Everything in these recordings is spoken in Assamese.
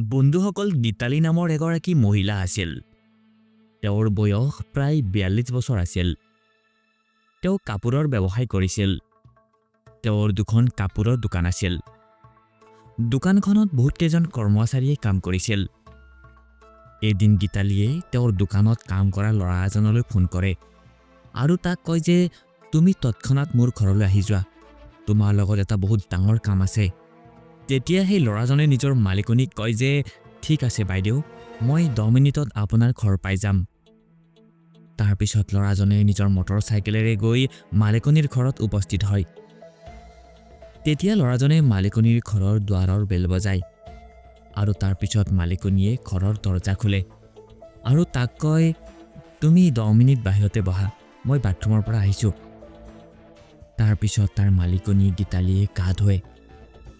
বন্ধুসকল গীতালি নামৰ এগৰাকী মহিলা আছিল। তেওঁৰ বয়স প্ৰায় ৪২ বছৰ আছিল। তেওঁ কাপোৰৰ ব্যৱসায় কৰিছিল। তেওঁৰ দুখন কাপোৰৰ দোকান আছিল। দোকানখনত বহুত কেইজন কৰ্মচাৰীয়ে কাম কৰিছিল। এদিন গীতালিয়ে তেওঁৰ দোকানত কাম কৰা ল'ৰা এজনলৈ ফোন কৰে আৰু তাক কয় যে তুমি তৎক্ষণাৎ মোৰ ঘৰলৈ আহি যোৱা, তোমাৰ লগত এটা বহুত ডাঙৰ কাম আছে। তেতিয়া সেই ল'ৰাজনে নিজৰ মালিকনীক কয় যে ঠিক আছে বাইদেউ, মই 10 মিনিটত আপোনাৰ ঘৰ পাই যাম। তাৰ পিছত ল'ৰাজনে নিজৰ মটৰ চাইকেলেৰে গৈ মালিকনীৰ ঘৰত উপস্থিত হয়। তেতিয়া ল'ৰাজনে মালিকনীৰ ঘৰৰ দুৱাৰৰ বেল বজায় আৰু তাৰ পিছত মালিকনীয়ে ঘৰৰ দৰজা খোলে আৰু তাক কয় তুমি 10 মিনিট বাহিৰতে বহা, মই বাথৰুমৰ পৰা আহিছোঁ। তাৰ পিছত তাৰ মালিকনী গীতালিয়ে গা ধুৱে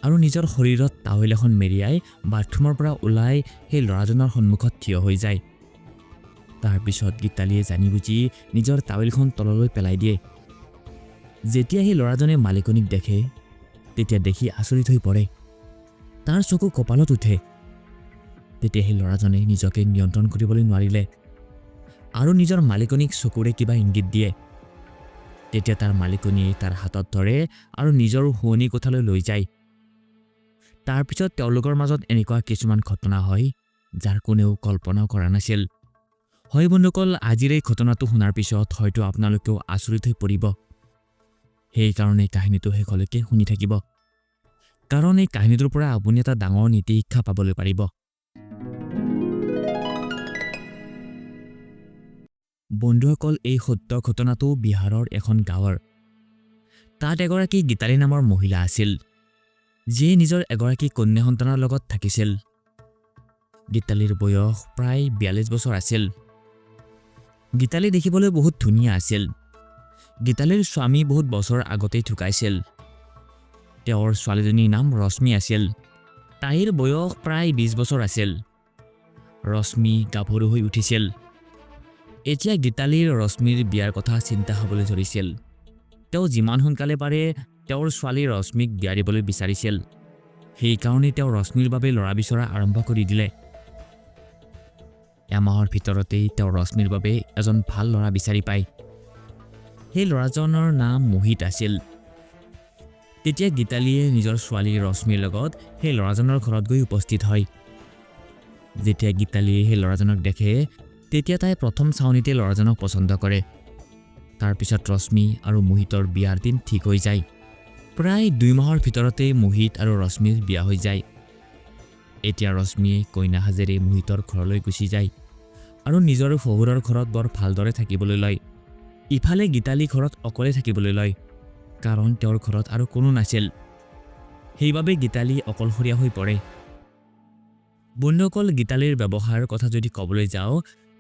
আৰু নিজৰ শৰীৰত টাৱেল এখন মেৰিয়াই বাথৰুমৰ পৰা ওলাই সেই ল'ৰাজনৰ সন্মুখত থিয় হৈ যায়। তাৰ পিছত গীতালিয়ে জানি বুজি নিজৰ টাৱেলখন তললৈ পেলাই দিয়ে। যেতিয়া সেই ল'ৰাজনে মালিকনীক দেখে তেতিয়া দেখি আচৰিত হৈ পৰে। তাৰ চকু কপালত উঠে। তেতিয়া সেই ল'ৰাজনে নিজকে নিয়ন্ত্ৰণ কৰিবলৈ নোৱাৰিলে আৰু নিজৰ মালিকনীক চকুৰে কিবা ইংগিত দিয়ে। তেতিয়া তাৰ মালিকনীয়ে তাৰ হাতত ধৰে আৰু নিজৰ শোৱনি কোঠালৈ লৈ যায়। তাৰ পিছত তেওঁলোকৰ মাজত এনেকুৱা কিছুমান ঘটনা হয় যাৰ কোনেও কল্পনাও কৰা নাছিল। হয় বন্ধুসকল, আজিৰ এই ঘটনাটো শুনাৰ পিছত হয়তো আপোনালোকেও আচৰিত হৈ পৰিব। সেইকাৰণে কাহিনীটো শেষলৈকে শুনি থাকিব, কাৰণ এই কাহিনীটোৰ পৰা আপুনি এটা ডাঙৰ নীতি শিক্ষা পাবলৈ পাৰিব। বন্ধুসকল, এই সত্য ঘটনাটো বিহাৰৰ এখন গাঁৱৰ। তাত এগৰাকী গীতালি নামৰ মহিলা আছিল, যিয়ে নিজৰ এগৰাকী কন্যা সন্তানৰ লগত থাকিছিল। গীতালিৰ বয়স প্ৰায় ৪২ বছৰ আছিল। গীতালি দেখিবলৈ বহুত ধুনীয়া আছিল। গীতালিৰ স্বামী বহুত বছৰ আগতেই ঢুকাইছিল। তেওঁৰ ছোৱালীজনীৰ নাম ৰশ্মি আছিল। তাইৰ বয়স প্ৰায় ২০ বছৰ আছিল। ৰশ্মি গাভৰু হৈ উঠিছিল। এতিয়া গীতালিৰ ৰশ্মিৰ বিয়াৰ কথা চিন্তা হ'বলৈ ধৰিছিল। তেওঁ যিমান সোনকালে পাৰে তেওঁৰ ছোৱালী ৰশ্মিক বিয়া দিবলৈ বিচাৰিছিল। সেইকাৰণে তেওঁ ৰশ্মিৰ বাবে ল'ৰা বিচৰা আৰম্ভ কৰি দিলে। এমাহৰ ভিতৰতেই তেওঁ ৰশ্মিৰ বাবে এজন ভাল ল'ৰা বিচাৰি পায়। সেই ল'ৰাজনৰ নাম মোহিত আছিল। তেতিয়া গীতালিয়ে নিজৰ ছোৱালী ৰশ্মিৰ লগত সেই ল'ৰাজনৰ ঘৰত গৈ উপস্থিত হয়। যেতিয়া গীতালিয়ে সেই ল'ৰাজনক দেখে তেতিয়া তাই প্ৰথম চাউনিতে ল'ৰাজনক পচন্দ কৰে। তাৰ পিছত ৰশ্মি আৰু মোহিতৰ বিয়াৰ দিন ঠিক হৈ যায়। প্ৰায় 2 মাহৰ ভিতৰতে মোহিত আৰু ৰশ্মিৰ বিয়া হৈ যায়। এতিয়া ৰশ্মিয়ে কইনা সাজেৰে মোহিতৰ ঘৰলৈ গুচি যায় আৰু নিজৰ শহুৰৰ ঘৰত বৰ ভালদৰে থাকিবলৈ লয়। ইফালে গীতালি ঘৰত অকলে থাকিবলৈ লয়, কাৰণ তেওঁৰ ঘৰত আৰু কোনো নাছিল। সেইবাবে গীতালি অকলশৰীয়া হৈ পৰে। বন্ধুসকল, গীতালিৰ ব্যৱসায়ৰ কথা যদি ক'বলৈ যাওঁ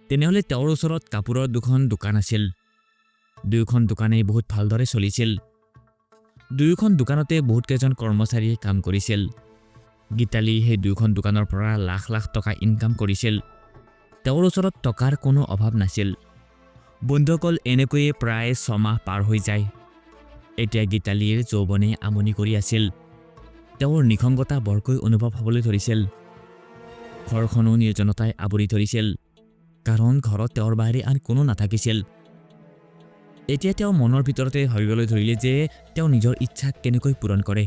তেনেহ'লে তেওঁৰ ওচৰত কাপোৰৰ দুখন দোকান আছিল। দুয়োখন দোকানেই বহুত ভালদৰে চলিছিল। দুয়োখন দোকানতে বহুত কেইজন কৰ্মচাৰীয়ে কাম কৰিছিল। গীতালি সেই দুয়োখন দোকানৰ পৰা লাখ লাখ টকা ইনকাম কৰিছিল। তেওঁৰ ওচৰত টকাৰ কোনো অভাৱ নাছিল। বন্ধুসকল, এনেকৈয়ে প্ৰায় 6 মাহ পাৰ হৈ যায়। এতিয়া গীতালিৰ যৌৱনে আমনি কৰি আছিল। তেওঁৰ নিসংগতা বৰকৈ অনুভৱ হ'বলৈ ধৰিছিল। ঘৰখনো নিৰ্জনতাই আৱৰি ধৰিছিল, কাৰণ ঘৰত তেওঁৰ বাহিৰে আন কোনো নাথাকিছিল। এতিয়া তেওঁ মনৰ ভিতৰতে ভাবিবলৈ ধৰিলে যে তেওঁ নিজৰ ইচ্ছা কেনেকৈ পূৰণ কৰে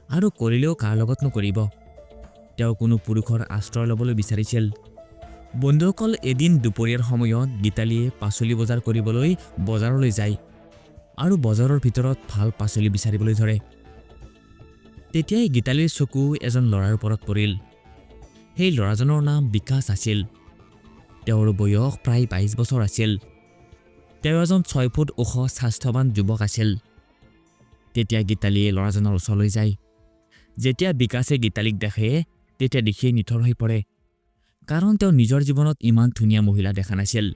আৰু কৰিলেও কাৰ লগত নকৰিব। তেওঁ কোনো পুৰুষৰ আশ্ৰয় ল'বলৈ বিচাৰিছিল। বন্ধুসকল, এদিন দুপৰীয়াৰ সময়ত গীতালিয়ে পাচলি বজাৰ কৰিবলৈ বজাৰলৈ যায় আৰু বজাৰৰ ভিতৰত ভাল পাচলি বিচাৰিবলৈ ধৰে। তেতিয়াই গীতালিৰ চকু এজন ল'ৰাৰ ওপৰত পৰিল। সেই ল'ৰাজনৰ নাম বিকাশ আছিল। তেওঁৰ বয়স প্ৰায় 22 বছৰ আছিল। তেওঁ এজন 6 ফুট ওখ স্বাস্থ্যৱান যুৱক আছিল। তেতিয়া গীতালিয়ে ল'ৰাজনৰ ওচৰলৈ যায়। যেতিয়া বিকাশে গীতালিক দেখে তেতিয়া দেখিয়ে নিথৰ হৈ পৰে, কাৰণ তেওঁ নিজৰ জীৱনত ইমান ধুনীয়া মহিলা দেখা নাছিল।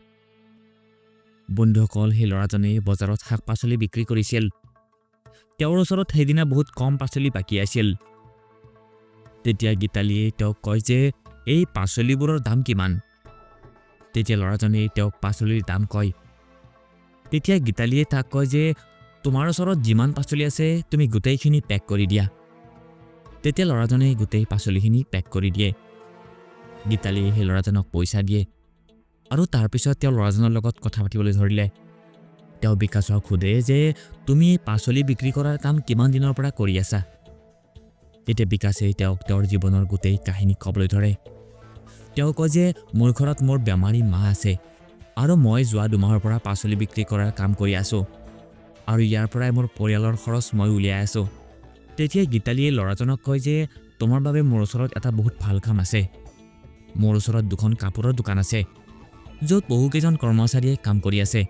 বন্ধুসকল, সেই ল'ৰাজনে বজাৰত শাক পাচলি বিক্ৰী কৰিছিল। তেওঁৰ ওচৰত সেইদিনা বহুত কম পাচলি বাকী আছিল। তেতিয়া গীতালিয়ে তেওঁক কয় যে এই পাচলিবোৰৰ দাম কিমান। তেতিয়া ল'ৰাজনে তেওঁক পাচলিৰ দাম কয়। তেতিয়া গীতালিয়ে তাক কয় যে তোমাৰ ওচৰত যিমান পাচলি আছে তুমি গোটেইখিনি পেক কৰি দিয়া। তেতিয়া ল'ৰাজনে গোটেই পাচলিখিনি পেক কৰি দিয়ে। গীতালীয়ে সেই ল'ৰাজনক পইচা দিয়ে আৰু তাৰপিছত তেওঁ ল'ৰাজনৰ লগত কথা পাতিবলৈ ধৰিলে। তেওঁ বিকাশক সোধে যে তুমি পাচলি বিক্ৰী কৰাৰ কাম কিমান দিনৰ পৰা কৰি আছা। তেতিয়া বিকাশে তেওঁক তেওঁৰ জীৱনৰ গোটেই কাহিনী ক'বলৈ ধৰে। তেওঁ কয় যে মোৰ ঘৰত মোৰ বেমাৰী মা আছে আৰু মই যোৱা 2 মাহৰ পৰা পাচলি বিক্ৰী কৰাৰ কাম কৰি আছোঁ আৰু ইয়াৰ পৰাই মোৰ পৰিয়ালৰ খৰচ মই উলিয়াই আছোঁ। তেতিয়া গীতালীয়ে ল'ৰাজনক কয় যে তোমাৰ বাবে মোৰ ওচৰত এটা বহুত ভাল কাম আছে। মোৰ ওচৰত 2খন কাপোৰৰ দোকান আছে য'ত বহুকেইজন কৰ্মচাৰীয়ে কাম কৰি আছে।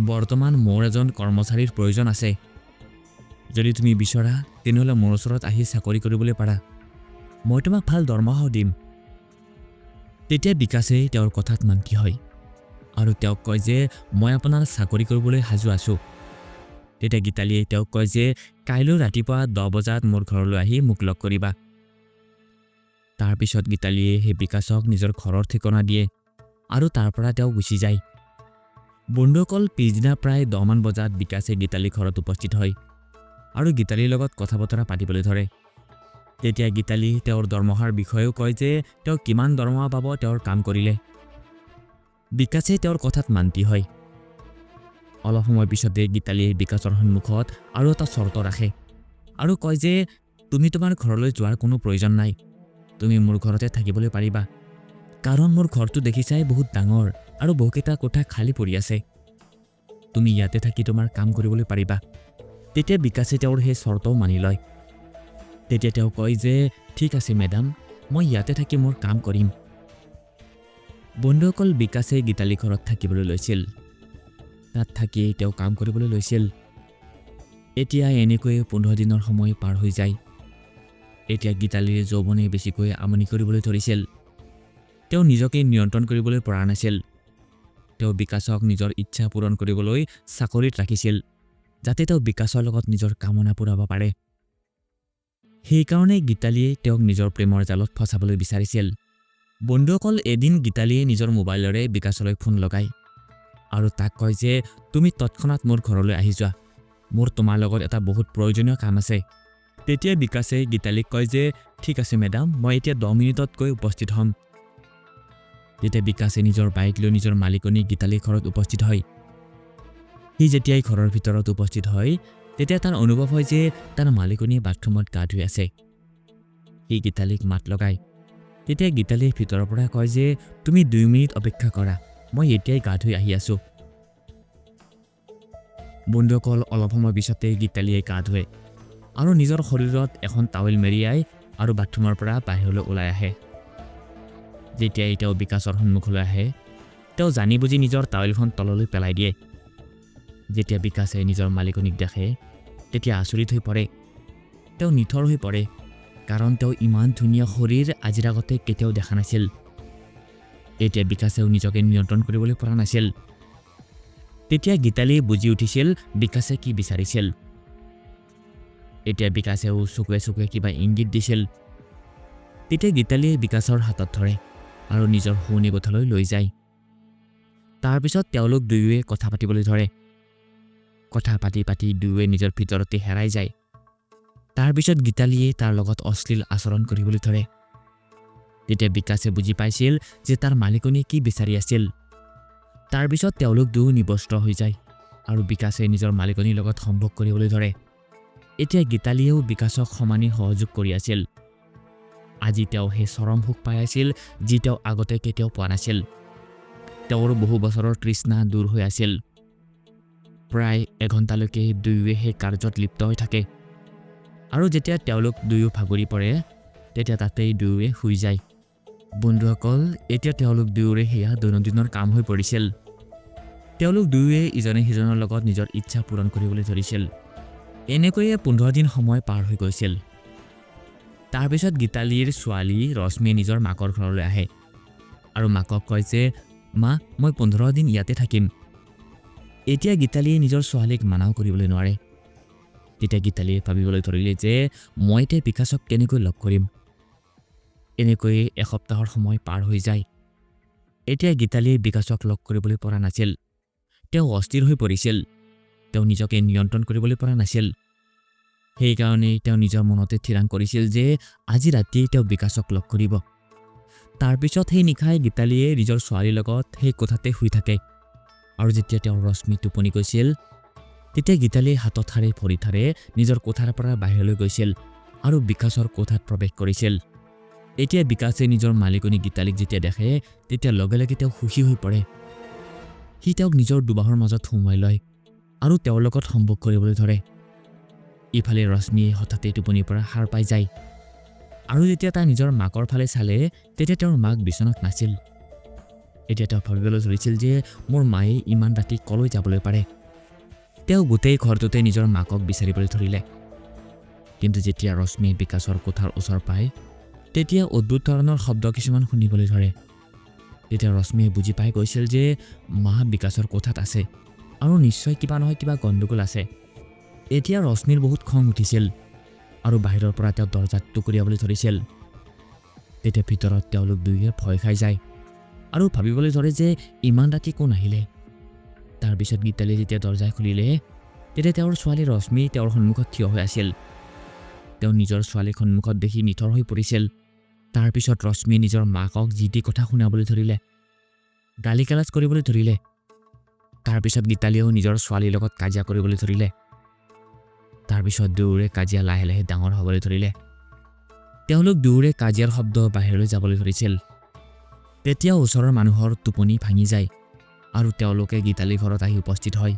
বৰ্তমান মোৰ এজন কৰ্মচাৰীৰ প্ৰয়োজন আছে। যদি তুমি বিচৰা তেনেহ'লে মোৰ ওচৰত আহি চাকৰি কৰিবলৈ পাৰা। মই তোমাক ভাল দৰমহাও দিম। তেতিয়া বিকাশে তেওঁৰ কথাত মান্তি হয় আৰু তেওঁক কয় যে মই আপোনাৰ চাকৰি কৰিবলৈ সাজু আছোঁ। তেতিয়া গীতালীয়ে তেওঁক কয় যে কাইলৈ ৰাতিপুৱা 10 বজাত মোৰ ঘৰলৈ আহি মোক লগ কৰিবা। তাৰপিছত গীতালীয়ে সেই বিকাশক নিজৰ ঘৰৰ ঠিকনা দিয়ে আৰু তাৰ পৰা তেওঁ গুচি যায়। বন্ধুসকল, পিছদিনা প্ৰায় 10 মান বজাত বিকাশে গীতালীৰ ঘৰত উপস্থিত হয় আৰু গীতালীৰ লগত কথা বতৰা পাতিবলৈ ধৰে। তেতিয়া গীতালী তেওঁৰ দৰমহাৰ বিষয়েও কয় যে তেওঁ কিমান দৰমহা পাব তেওঁৰ কাম কৰিলে। বিকাশে তেওঁৰ কথাত মান্তি হয়। অলপ সময় পিছতে গীতালীয়ে বিকাশৰ সন্মুখত আৰু এটা চৰ্ত ৰাখে আৰু কয় যে তুমি তোমাৰ ঘৰলৈ যোৱাৰ কোনো প্ৰয়োজন নাই। তুমি মোৰ ঘৰতে থাকিবলৈ পাৰিবা কাৰণ মোৰ ঘৰটো দেখিছাই বহুত ডাঙৰ আৰু বহুকেইটা কোঠা খালী পৰি আছে। তুমি ইয়াতে থাকি তোমাৰ কাম কৰিবলৈ পাৰিবা। তেতিয়া বিকাশে তেওঁৰ সেই চৰ্তও মানি লয়। তেতিয়া তেওঁ কয় যে ঠিক আছে মেডাম, মই ইয়াতে থাকি মোৰ কাম কৰিম। বন্ধুসকল, বিকাশে গীতালীৰ ঘৰত থাকিবলৈ লৈছিল। তাত থাকি তেওঁ কাম কৰিবলৈ লৈছিল। এতিয়া এনেকৈয়ে 15 দিনৰ সময় পাৰ হৈ যায়। এতিয়া গীতালীৰ যৌৱনে বেছিকৈ আমনি কৰিবলৈ ধৰিছিল। তেওঁ নিজকে নিয়ন্ত্ৰণ কৰিবলৈ পৰা নাছিল। তেওঁ বিকাশক নিজৰ ইচ্ছা পূৰণ কৰিবলৈ চাকৰিত ৰাখিছিল যাতে তেওঁ বিকাশৰ লগত নিজৰ কামনা পূৰাব পাৰে। সেইকাৰণে গীতালীয়ে তেওঁক নিজৰ প্ৰেমৰ জালত ফচাবলৈ বিচাৰিছিল। বন্ধুসকল, এদিন গীতালীয়ে নিজৰ মোবাইলেৰে বিকাশলৈ ফোন লগায় আৰু তাক কয় যে তুমি তৎক্ষণাৎ মোৰ ঘৰলৈ আহি যোৱা। মোৰ তোমাৰ লগত এটা বহুত প্ৰয়োজনীয় কাম আছে। তেতিয়া বিকাশে গীতালীক কয় যে ঠিক আছে মেডাম, মই এতিয়া 10 মিনিটত গৈ উপস্থিত হ'ম। তেতিয়া বিকাশে নিজৰ বাইক লৈ নিজৰ মালিকনী গীতালীৰ ঘৰত উপস্থিত হয়। সি যেতিয়াই ঘৰৰ ভিতৰত উপস্থিত হয় তেতিয়া তাৰ অনুভৱ হয় যে তাৰ মালিকনীয়ে বাথৰুমত গা ধুই আছে। সি গীতালীক মাত লগায়। তেতিয়া গীতালীয়ে ভিতৰৰ পৰা কয় যে তুমি 2 মিনিট অপেক্ষা কৰা, মই এতিয়াই গা ধুই আহি আছোঁ। বন্ধুসকল, অলপ সময় পিছতে গীতালীয়ে গা ধুৱে আৰু নিজৰ শৰীৰত এখন টাৱেল মেৰিয়াই আৰু বাথৰুমৰ পৰা বাহিৰলৈ ওলাই আহে। যেতিয়াই তেওঁ বিকাশৰ সন্মুখলৈ আহে তেওঁ জানি বুজি নিজৰ টাৱেলখন তললৈ পেলাই দিয়ে। যেতিয়া বিকাশে নিজৰ মালিকনীক দেখে তেতিয়া আচৰিত হৈ পৰে। তেওঁ নিথৰ হৈ পৰে কাৰণ তেওঁ ইমান ধুনীয়া শৰীৰ আজিৰ আগতে কেতিয়াও দেখা নাছিল। এতিয়া বিকাশেও নিজকে নিয়ন্ত্ৰণ কৰিবলৈ পৰা নাছিল। তেতিয়া গীতালীয়ে বুজি উঠিছিল বিকাশে কি বিচাৰিছিল। এতিয়া বিকাশেও চকুৱে চকুৱে কিবা ইংগিত দিছিল। তেতিয়া গীতালীয়ে বিকাশৰ হাতত ধৰে আৰু নিজৰ শোৱনি কোঠালৈ লৈ যায়। তাৰপিছত তেওঁলোক দুয়োৱে কথা পাতিবলৈ ধৰে। কথা পাতি পাতি দুয়োৱে নিজৰ ভিতৰতে হেৰাই যায়। তাৰপিছত গীতালীয়ে তাৰ লগত অশ্লীল আচৰণ কৰিবলৈ ধৰে। তেতিয়া বিকাশে বুজি পাইছিল যে তাৰ মালিকনীয়ে কি বিচাৰি আছিল। তাৰপিছত তেওঁলোক দুয়ো নিবস্ত্ৰ হৈ যায় আৰু বিকাশে নিজৰ মালিকনীৰ লগত সম্ভোগ কৰিবলৈ ধৰে। এতিয়া গীতালীয়েও বিকাশক সমানে সহযোগ কৰি আছিল। আজি তেওঁ সেই চৰম সুখ পাই আছিল যি তেওঁ আগতে কেতিয়াও পোৱা নাছিল। তেওঁৰ বহু বছৰৰ তৃষ্ণা দূৰ হৈ আছিল। প্ৰায় 1 ঘণ্টালৈকে দুয়োৱে সেই কাৰ্যত লিপ্ত হৈ থাকে আৰু যেতিয়া তেওঁলোক দুয়ো ভাগৰি পৰে তেতিয়া তাতেই দুয়োৱে শুই যায়। বন্ধুসকল, এতিয়া তেওঁলোক দুয়োৰে সেয়া দৈনন্দিনৰ কাম হৈ পৰিছিল। তেওঁলোক দুয়োৱে ইজনে সিজনৰ লগত নিজৰ ইচ্ছা পূৰণ কৰিবলৈ ধৰিছিল। এনেকৈয়ে 15 দিন সময় পাৰ হৈ গৈছিল। তাৰপিছত গীতালীৰ ছোৱালী ৰশ্মিয়ে নিজৰ মাকৰ ঘৰলৈ আহে আৰু মাকক কয় যে মা, মই 15 দিন ইয়াতে থাকিম। এতিয়া গীতালীয়ে নিজৰ ছোৱালীক মানাও কৰিবলৈ নোৱাৰে। তেতিয়া গীতালীয়ে ভাবিবলৈ ধৰিলে যে মই এতিয়া বিকাশক কেনেকৈ লগ কৰিম। এনেকৈয়ে 1 সপ্তাহৰ সময় পাৰ হৈ যায়। এতিয়া গীতালীয়ে বিকাশক লগ কৰিবলৈ পৰা নাছিল। তেওঁ অস্থিৰ হৈ পৰিছিল। তেওঁ নিজকে নিয়ন্ত্ৰণ কৰিবলৈ পৰা নাছিল। সেইকাৰণে তেওঁ নিজৰ মনতে থিৰাং কৰিছিল যে আজি ৰাতিয়েই তেওঁ বিকাশক লগ কৰিব। তাৰপিছত সেই নিশাই গীতালীয়ে নিজৰ ছোৱালীৰ লগত সেই কোঠাতে শুই থাকে আৰু যেতিয়া তেওঁ ৰশ্মি টোপনি গৈছিল তেতিয়া গীতালীয়ে হাতত হাৰে ভৰি থাৰে নিজৰ কোঠাৰ পৰা বাহিৰলৈ গৈছিল আৰু বিকাশৰ কোঠাত প্ৰৱেশ কৰিছিল এতিয়া বিকাশে নিজৰ মালিকনী গীতালীক যেতিয়া দেখে তেতিয়া লগে লগে তেওঁ খুশি হৈ পৰে সি তেওঁক নিজৰ দুবাহৰ মাজত সোমাই লয় আৰু তেওঁৰ লগত সম্ভোগ কৰিবলৈ ধৰে ইফালে ৰশ্মিয়ে হঠাতে টোপনিৰ পৰা সাৰ পাই যায় আৰু যেতিয়া তাই নিজৰ মাকৰ ফালে চালে তেতিয়া তেওঁৰ মাক বিচনাত নাছিল এতিয়া তেওঁ ভাবিবলৈ ধৰিছিল যে মোৰ মায়ে ইমান ৰাতি কলৈ যাবলৈ পাৰে তেওঁ গোটেই ঘৰটোতে নিজৰ মাকক বিচাৰিবলৈ ধৰিলে কিন্তু যেতিয়া ৰশ্মিয়ে বিকাশৰ কোঠাৰ ওচৰ পায় তেতিয়া অদ্ভুত ধৰণৰ শব্দ কিছুমান শুনিবলৈ ধৰে তেতিয়া ৰশ্মিয়ে বুজি পাই গৈছিল যে মা বিকাশৰ কোঠাত আছে আৰু নিশ্চয় কিবা নহয় কিবা গণ্ডগোল আছে এতিয়া ৰশ্মিৰ বহুত খং উঠিছিল আৰু বাহিৰৰ পৰা তেওঁ দৰজাত টুকুৰিয়াবলৈ ধৰিছিল তেতিয়া ভিতৰত তেওঁলোক দুয়োৱে ভয় খাই যায় আৰু ভাবিবলৈ ধৰে যে ইমান ৰাতি কোন আহিলে তাৰপিছত গীতালীয়ে যেতিয়া দৰজা খুলিলে তেতিয়া তেওঁৰ ছোৱালী ৰশ্মি তেওঁৰ সন্মুখত থিয় হৈ আছিল তেওঁ নিজৰ ছোৱালীৰ সন্মুখত দেখি নিথৰ হৈ পৰিছিল তাৰপিছত ৰশ্মিয়ে নিজৰ মাকক যি টি কথা শুনাবলৈ ধৰিলে গালি গালাজ কৰিবলৈ ধৰিলে তাৰপিছত গীতালীয়েও নিজৰ ছোৱালীৰ লগত কাজিয়া কৰিবলৈ ধৰিলে তাৰপিছত দুয়োৰে কাজিয়া লাহে লাহে ডাঙৰ হ'বলৈ ধৰিলে তেওঁলোক দুয়োৰে কাজিয়াৰ শব্দ বাহিৰলৈ যাবলৈ ধৰিছিল তেতিয়া ওচৰৰ মানুহৰ টোপনি ভাঙি যায় আৰু তেওঁলোকে গীতালীৰ ঘৰত আহি উপস্থিত হয়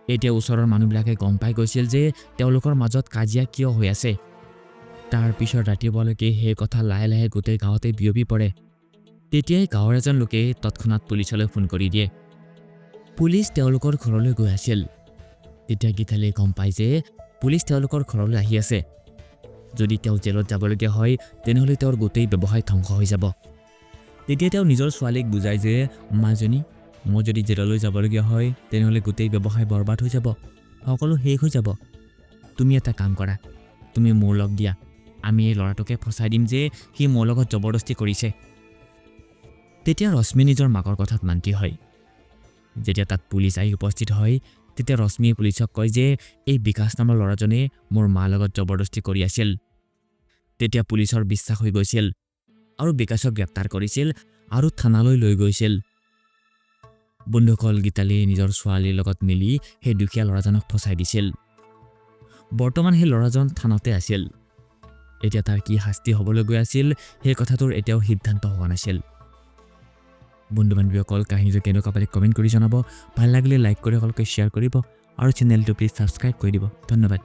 এতিয়া ওচৰৰ মানুহবিলাকে গম পাই গৈছিল যে তেওঁলোকৰ মাজত কাজিয়া কিয় হৈ আছে তাৰপিছত ৰাতিপুৱালৈকে সেই কথা লাহে লাহে গোটেই গাঁৱতে বিয়পি পৰে তেতিয়াই গাঁৱৰ এজন লোকে তৎক্ষণাৎ পুলিচলৈ ফোন কৰি দিয়ে পুলিচ তেওঁলোকৰ ঘৰলৈ গৈ আছিল তেতিয়া গীতালীয়ে গম পায় যে পুলিচ তেওঁলোকৰ ঘৰলৈ আহি আছে যদি তেওঁ জেলত যাবলগীয়া হয় তেনেহ'লে তেওঁৰ গোটেই ব্যৱসায় ধ্বংস হৈ যাব তেতিয়া তেওঁ নিজৰ ছোৱালীক বুজায় যে মাজনী মই যদি জেললৈ যাবলগীয়া হয় তেনেহ'লে গোটেই ব্যৱসায় বৰবাদ হৈ যাব সকলো শেষ হৈ যাব তুমি এটা কাম কৰা তুমি মোৰ লগ দিয়া আমি এই ল'ৰাটোকে ফচাই দিম যে সি মোৰ লগত জবৰদস্তি কৰিছে তেতিয়া ৰশ্মি নিজৰ মাকৰ কথাত মান্তি হয় যেতিয়া তাত পুলিচ আহি উপস্থিত হয় তেতিয়া ৰশ্মিয়ে পুলিচক কয় যে এই বিকাশ নামৰ ল'ৰাজনে মোৰ মাৰ লগত জবৰদস্তি কৰি আছিল তেতিয়া পুলিচৰ বিশ্বাস হৈ গৈছিল আৰু বিকাশক গ্ৰেপ্তাৰ কৰিছিল আৰু থানালৈ লৈ গৈছিল বন্ধুসকল গীতালীয়ে নিজৰ ছোৱালীৰ লগত মিলি সেই দুখীয়া ল'ৰাজনক ফচাই দিছিল বৰ্তমান সেই ল'ৰাজন থানাতে আছিল এতিয়া তাৰ কি শাস্তি হ'বলৈ গৈ আছিল সেই কথাটোৰ এতিয়াও সিদ্ধান্ত হোৱা নাছিল বন্ধু বান্ধৱীসকল কাহিনীটো কেনেকুৱা পালে কমেণ্ট কৰি জনাব ভাল লাগিলে লাইক কৰি সকলোকে শ্বেয়াৰ কৰিব আৰু চেনেলটো প্লিজ ছাবস্ক্ৰাইব কৰি দিব ধন্যবাদ